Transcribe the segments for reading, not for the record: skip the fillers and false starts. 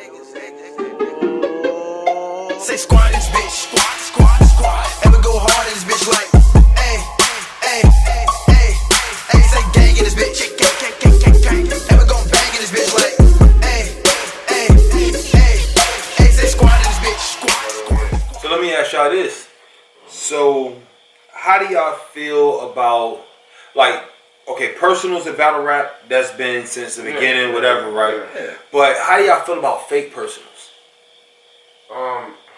Say squat this bitch, squat. Ever go hard in this bitch like, ay. Say gang in this bitch, gang. Ever go bang in this bitch like, ay. Say squat in this bitch, squat. So let me ask y'all this. So how do y'all feel about, like, okay, personals and battle rap, that's been since the beginning, whatever, right? Yeah. But how do y'all feel about fake personals?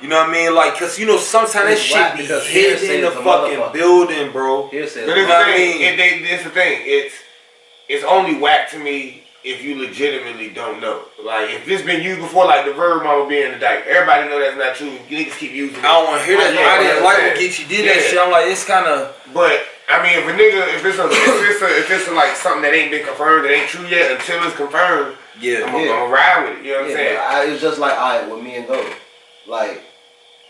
You know what I mean? Like, cause you know sometimes that shit be hidden in the fucking building, bro. Here's the thing. It's the thing. It's only whack to me if you legitimately don't know. Like, if it's been used before, like the verb mama being the dyke. Everybody know that's not true. Niggas keep using it. I don't want to hear that. I didn't like when Geechee did that shit. I'm like, it's kind of. But I mean, if a nigga, if it's like something that ain't been confirmed, that ain't true yet, until it's confirmed, I'm gonna ride with it. You know what I'm saying? It's just like, alright, with me and Gold. Like,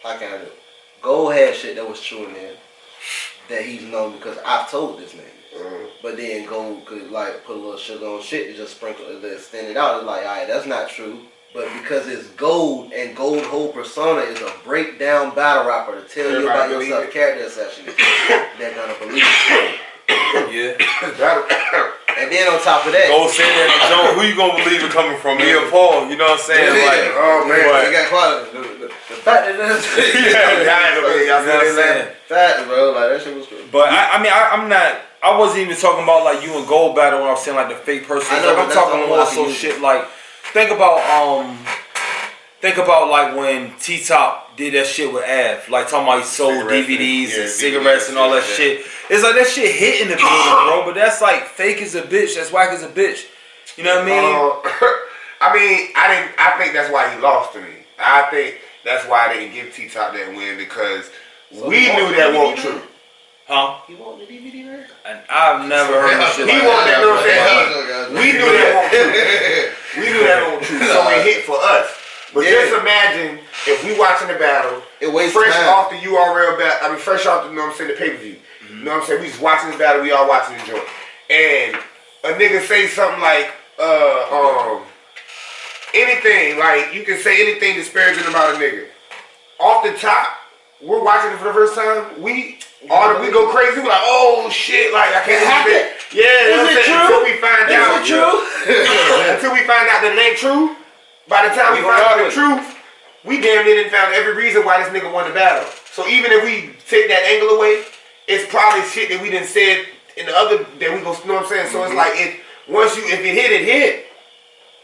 how can I do it? Gold had shit that was true in there that he's known because I've told this nigga. But then Gold could like put a little sugar on shit and just sprinkle it, extend it out. It's like, alright, that's not true. But because it's Gold and Gold whole persona is a breakdown battle rapper to tell you about yourself, character assassination, they're gonna believe it. Yeah. And then on top of that, Gold saying that to Joe, who you gonna believe it coming from? Me or Paul? You know what I'm saying? Like, oh man, they got quality. The fact that that's fact, bro, like that shit was good. But I'm not. I wasn't even talking about like you and Gold battle when I was saying like the fake person. I know, like, I'm talking more so shit like think about like when T-Top did that shit with Av, like talking about he sold DVDs and cigarettes and all that shit. It's like that shit hit in the building, bro. But that's like fake as a bitch. That's whack as a bitch. You know what I mean? I think that's why he lost to me. I think that's why they didn't give T-Top that win because we knew that wasn't true. Huh? He wanted the DVD there? And I've never heard of shit like that. He wanted that. We knew that wasn't true. We knew that wasn't true. So it hit for us. But just imagine if we watching the battle, fresh off the URL battle, I mean fresh off the, you know what I'm saying, the pay-per-view. You know what I'm saying? We just watching the battle, we all watching the joint. And a nigga say something like, anything, like you can say anything disparaging about a nigga. Off the top, we're watching it for the first time, we go crazy, we're like, oh shit, like I can't believe it. Yeah, is it true? Until we find out. Is it true? Until we find out that it ain't true. By the time we find out the truth, we damn near done found every reason why this nigga won the battle. So even if we take that angle away, it's probably shit that we done said in the other that we go, you know what I'm saying? So it's like if it hit, it hit.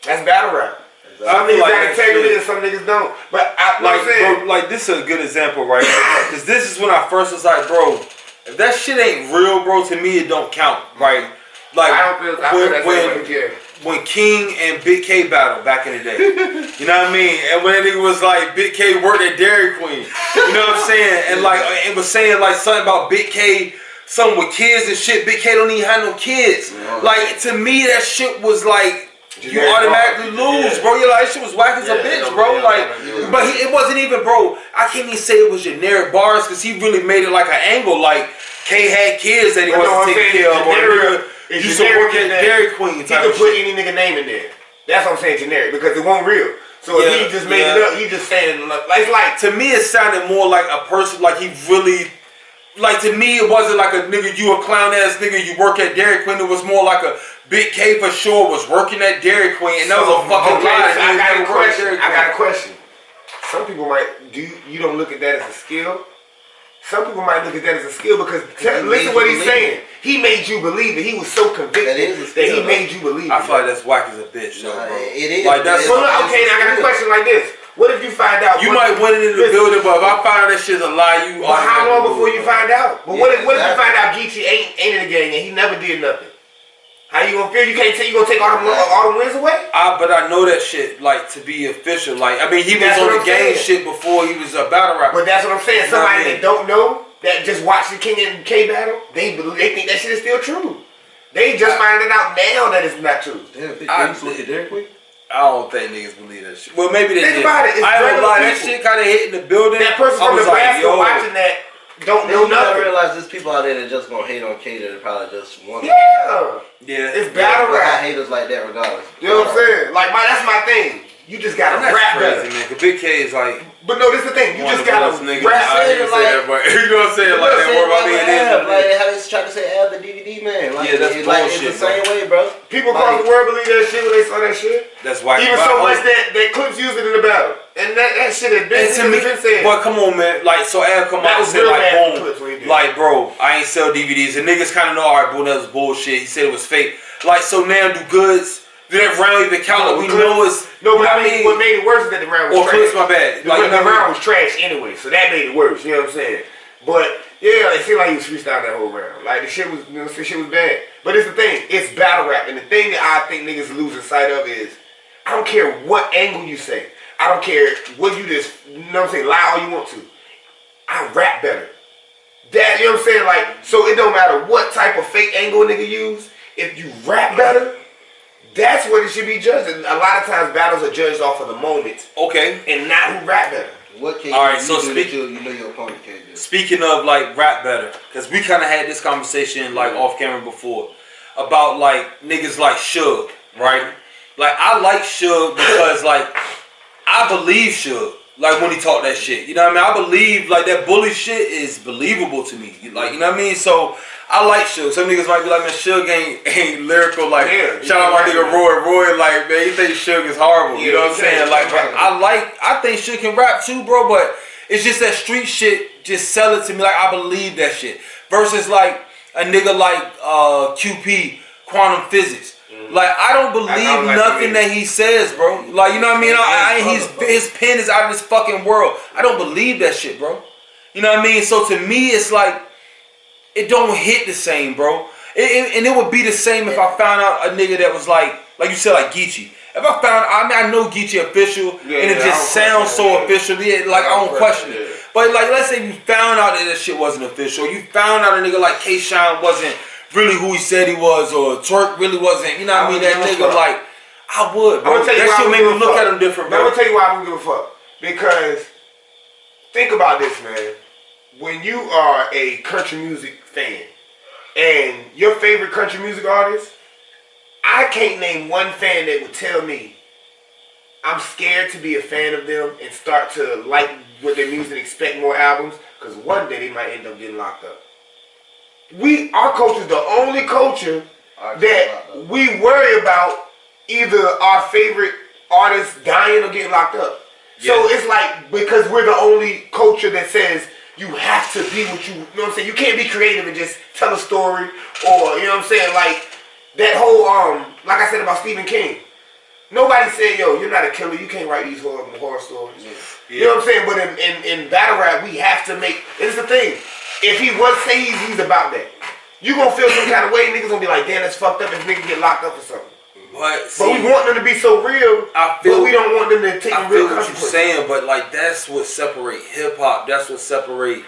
That's battle rap. Some niggas got integrity and some niggas don't. But bro, like this is a good example, right? Because this is when I first was like, bro, if that shit ain't real, bro, to me it don't count, right? Like I don't feel when King and Big K battled back in the day. You know what I mean? And when it was like Big K worked at Dairy Queen. You know what I'm saying? And like it was saying like something about Big K, something with kids and shit. Big K don't even have no kids. Like to me that shit was like you automatically lose, bro. You're like, that shit was whack as a bitch, bro. Like, but it wasn't even, bro. I can't even say it was generic bars because he really made it like an angle. Like K had kids that he wasn't taking care of. You used to work at Dairy Queen. He could put any nigga name in there. That's what I'm saying, generic, because it wasn't real. So if he just made it up, he just saying like to me it sounded more like a person, like he really, like to me it wasn't like a nigga, you a clown ass nigga, you work at Dairy Queen. It was more like a Big K for sure was working at Dairy Queen, and that was a fucking lie. I got a question. Some people might you don't look at that as a skill. Some people might look at that as a skill because listen what he's saying. He made you believe it. He was so convicted that he made you believe it. I feel like that's whack as a bitch, though, bro. It is. Like that's okay. Now I got a question like this. What if you find out? You might win it in the building, but if I find out that shit's a lie, you. But how long before you find out? But what if you find out Geechee ain't in the game and he never did nothing? How you gonna feel? You can't take. You gonna take all the wins away? But I know that shit like to be official. Like I mean, he was on the game shit before he was a battle rapper. But that's what I'm saying. Somebody that don't know that just watched the King and K battle, they think that shit is still true. They just finding out now that it's not true. I don't think niggas believe that shit. Well, maybe they did. Think about it. I ain't gonna lie, that shit kind of hit in the building. That person from Nebraska watching that don't know nothing. I realize there's people out there that just gonna hate on K that probably just want. Yeah, it's battle rap. I haters like that regardless. You know what I'm saying? Like that's my thing. You just gotta that's rap crazy, better. man. Cause Big K is like. But no, this is the thing. You One just of the gotta best niggas rap out here, better. you know what I'm saying? Like that word about being in. Like how they try to say Ab the DVD man. Like, Yeah, that's it's bullshit, it's the same way, bro. People across the world believe that shit when they saw that shit. That's why. Even so much that Clips used it in the battle. And that shit has been said. But come on, man. Like, so Ab come out and said, like, boom. Like, bro, I ain't sell DVDs. And niggas kind of know, all right, bro, that was bullshit. He said it was fake. Like, so now do goods. Do that round even count? Like, we know it's. No, but I mean, what made it worse is that the round was trash. Clips, my bad. Like, the round was trash anyway, so that made it worse. You know what I'm saying? But yeah, it seemed like he was freestyling that whole round. Like the shit was, the shit was bad. But it's the thing, it's battle rap, and the thing that I think niggas are losing sight of is, I don't care what angle you say. I don't care what you just, you know what I'm saying, lie all you want to. I rap better. That, you know what I'm saying? Like, so it don't matter what type of fake angle a nigga use. If you rap better, that's what it should be judged. And a lot of times battles are judged off of the moment. Okay. And not who rap better. What can all right, you so do that you know your opponent can't do? Speaking of like rap better, because we kind of had this conversation like off camera before about like niggas like Suge, right? Like I like Suge because like I believe Suge. Like when he talk that shit, you know what I mean? I believe like that bully shit is believable to me. Like you know what I mean? So I like Suge. Some niggas might be like, man, Suge ain't lyrical. Like shout out my nigga Roy. Like man, you think Suge is horrible? You know what I'm saying? Like I think Suge can rap too, bro. But it's just that street shit. Just sell it to me like I believe that shit. Versus like a nigga like QP, Quantum Physics. Like I don't believe nothing that he says, bro. Like you know what I mean? His pen is out of this fucking world. I don't believe that shit, bro. You know what I mean? So to me, it's like it don't hit the same, bro. And it would be the same if I found out a nigga that was like you said, like Geechee. If I found, I mean, I know Geechee official, and it just sounds so official. Yeah, like I don't question it. But like, let's say you found out that shit wasn't official. You found out a nigga like K-Shine wasn't really who he said he was, or Twerk really wasn't. You know what I mean? That nigga, like, I would, bro. That shit make me look at him different, bro. I'm gonna tell you why I don't give a fuck. Because think about this, man. When you are a country music fan and your favorite country music artist, I can't name one fan that would tell me I'm scared to be a fan of them and start to like what their music and expect more albums, because one day they might end up getting locked up. Our culture is the only culture that we worry about either our favorite artists dying or getting locked up. Yeah. So it's like, because we're the only culture that says you have to be what you know what I'm saying? You can't be creative and just tell a story, or, you know what I'm saying? Like, that whole, like I said about Stephen King. Nobody said, yo, you're not a killer, you can't write these horror stories. Yeah. You know what I'm saying? But in battle rap, we have to make, it's the thing. If he was say he's about that, you gonna feel some kind of way, niggas gonna be like, damn, that's fucked up if niggas get locked up or something. But we want them to be so real, but we don't want them to take the real consequences. I feel what you're saying, but like that's what separate hip hop. That's what separate.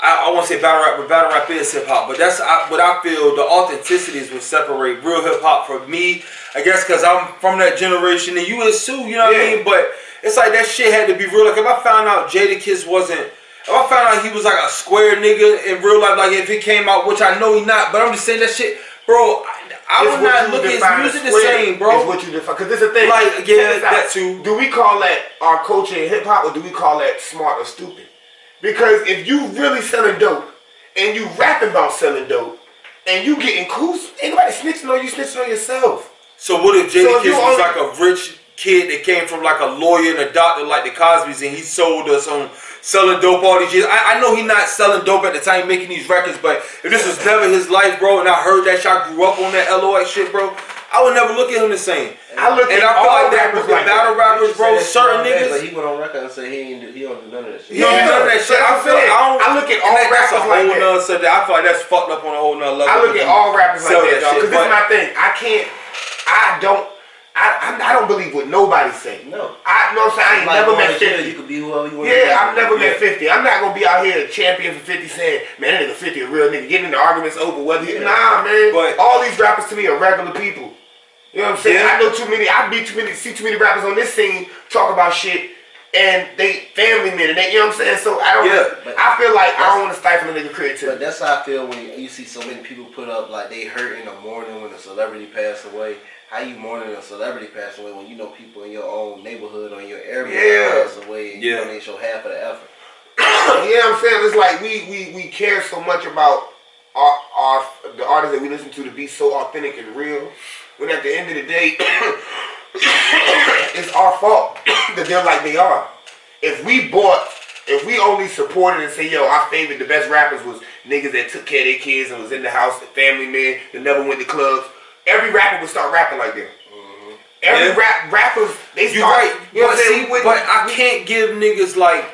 I want to say battle rap, but battle rap is hip hop. But that's what I feel. The authenticity is what separate real hip hop from me. I guess because I'm from that generation, and you is too. You know what I mean? But it's like that shit had to be real. Like if I found out Jadakiss wasn't. If I found out he was like a square nigga in real life, like if it came out, which I know he not, but I'm just saying that shit, bro. I would not look at his music the same, bro. It's what you define, because this is the thing. Like, yeah, that too. Do we call that our culture in hip hop, or do we call that smart or stupid? Because if you really selling dope, and you rapping about selling dope, and you getting cool, ain't nobody snitching on you, snitching on yourself. So what if Jadakiss was like a rich kid that came from like a lawyer and a doctor like the Cosbys, and he sold us on selling dope all these years? I know he not selling dope at the time making these records, but if this was never his life, bro, and I heard that shit, I grew up on that LOX shit, bro, I would never look at him the same. I feel like that with the battle rappers, bro, certain niggas. But he went on record and said he don't do none of that shit. He don't do none of that shit. I look at all rappers like that. I feel like that's fucked up on a whole nother level. I look at all rappers like that, dog. Because this is my thing. I don't believe what nobody say. No. I know what I'm saying. I ain't never met 50. You could be whoever you want. Yeah, I've never met 50. I'm not gonna be out here champion for 50 saying, man, that nigga 50 a real nigga, getting into arguments over whether he nah, man. But all these rappers to me are regular people. You know what I'm saying? I know too many, see too many rappers on this scene talk about shit, and they family men, and they, you know what I'm saying? So I feel like I don't want to want to stifle a nigga creativity. But that's how I feel when you see so many people put up like they hurt in the morning when a celebrity passed away. How you mourning a celebrity passed away when you know people in your own neighborhood or in your area passed away and you don't even show half of the effort? Yeah, I'm saying it's like we care so much about the artists that we listen to be so authentic and real. When at the end of the day, it's our fault that they're like they are. If we only supported and say, yo, our favorite, the best rappers was niggas that took care of their kids and was in the house, the family men, that never went to clubs, every rapper would start rapping like them. Every rappers, they start. You're right. You know what I'm saying? But I can't give niggas like,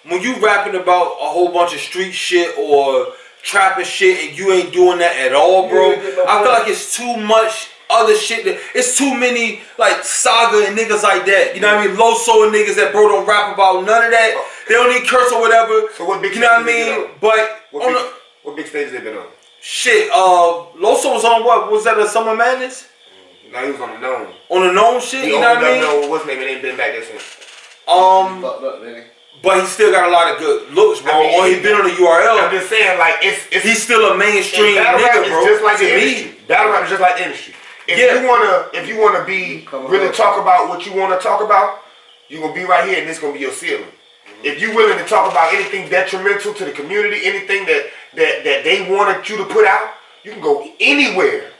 when you rapping about a whole bunch of street shit or trapping shit and you ain't doing that at all, bro. I feel like it's too much other shit. It's too many like Saga and niggas like that. You know what I mean? Loso and niggas that bro don't rap about none of that. They don't need curse or whatever. So what big? You know what I mean? But what big stages they been on? Shit, Loso was on what? Was that a Summer Madness? No, he was on the known. On the known shit. You know what I mean? No, what's name? It ain't been back there since. Fucked up, nigga. But he still got a lot of good looks, bro. I mean, or he been on the URL. I'm just saying, like it's he's still a mainstream battle nigga, rap bro. is just like to the me. industry. Battle rap is just like the industry. If you wanna be really talk about what you wanna talk about, you gonna be right here, and this gonna be your ceiling. If you willing to talk about anything detrimental to the community, anything that they wanted you to put out, you can go anywhere.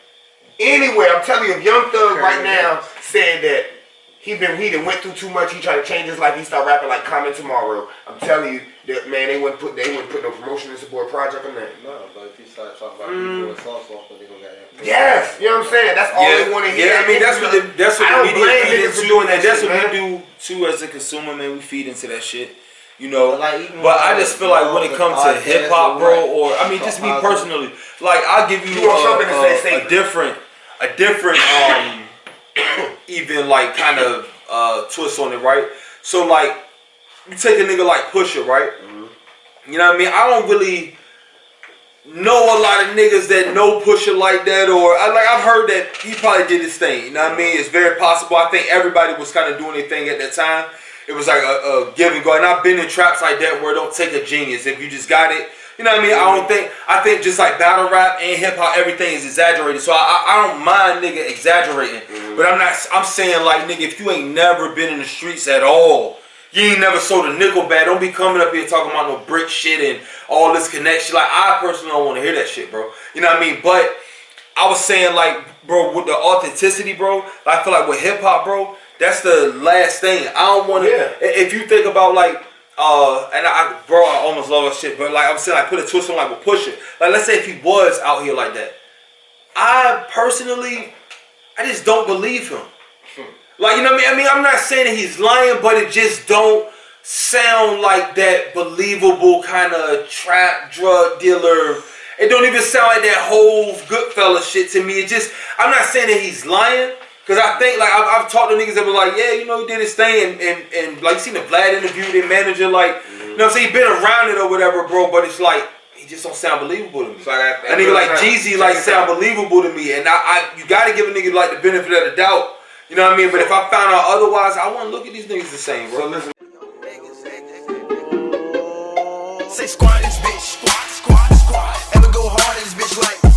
Anywhere. I'm telling you, if Young Thug right now said that he done went through too much, he tried to change his life, he started rapping like Common Tomorrow, I'm telling you that man, they wouldn't put no promotion and support project on that. No, but if you start talking about people with sauce off, they gonna get Yes, you know what I'm saying? That's all they want to hear. Yeah, I mean that's what the media feed into, doing and that's what man. we do too as a consumer, man. We feed into that shit. You know, but I just feel like when it comes to hip hop, bro, or I mean, just me personally, like I'll give you a different, even like kind of twist on it, right? So like, you take a nigga like Pusha, right? You know what I mean? I don't really know a lot of niggas that know Pusha like that, or I've heard that he probably did his thing. You know what I mean? It's very possible. I think everybody was kind of doing their thing at that time. It was like a give and go, and I've been in traps like that where it don't take a genius. If you just got it, you know what I mean? I think just like battle rap and hip hop, everything is exaggerated. So I don't mind nigga exaggerating, but I'm saying like nigga, if you ain't never been in the streets at all, you ain't never sold a nickel bag, don't be coming up here talking about no brick shit and all this connection. Like I personally don't want to hear that shit, bro. You know what I mean? But I was saying like, bro, with the authenticity, bro, I feel like with hip hop, bro, that's the last thing. I don't want to. Yeah. If you think about like, and I almost love that shit. But like I'm saying, I put a twist on like with Pusha. Like let's say if he was out here like that, I personally, I just don't believe him. Like you know what I mean? I'm not saying that he's lying, but it just don't sound like that believable kind of trap drug dealer. It don't even sound like that whole Goodfellas shit to me. It just, I'm not saying that he's lying. Because I think, like, I've talked to niggas that were like, yeah, you know, he did his thing. And like, seen the Vlad interview, their manager, like, you know what I'm saying? He been around it or whatever, bro. But it's like, he just don't sound believable to me. So a nigga like Jeezy, like, sound believable to me. And you got to give a nigga, like, the benefit of the doubt. You know what I mean? But if I found out otherwise, I wouldn't look at these niggas the same, bro. So listen. Say squat this bitch, squat. Ever go hard in this bitch like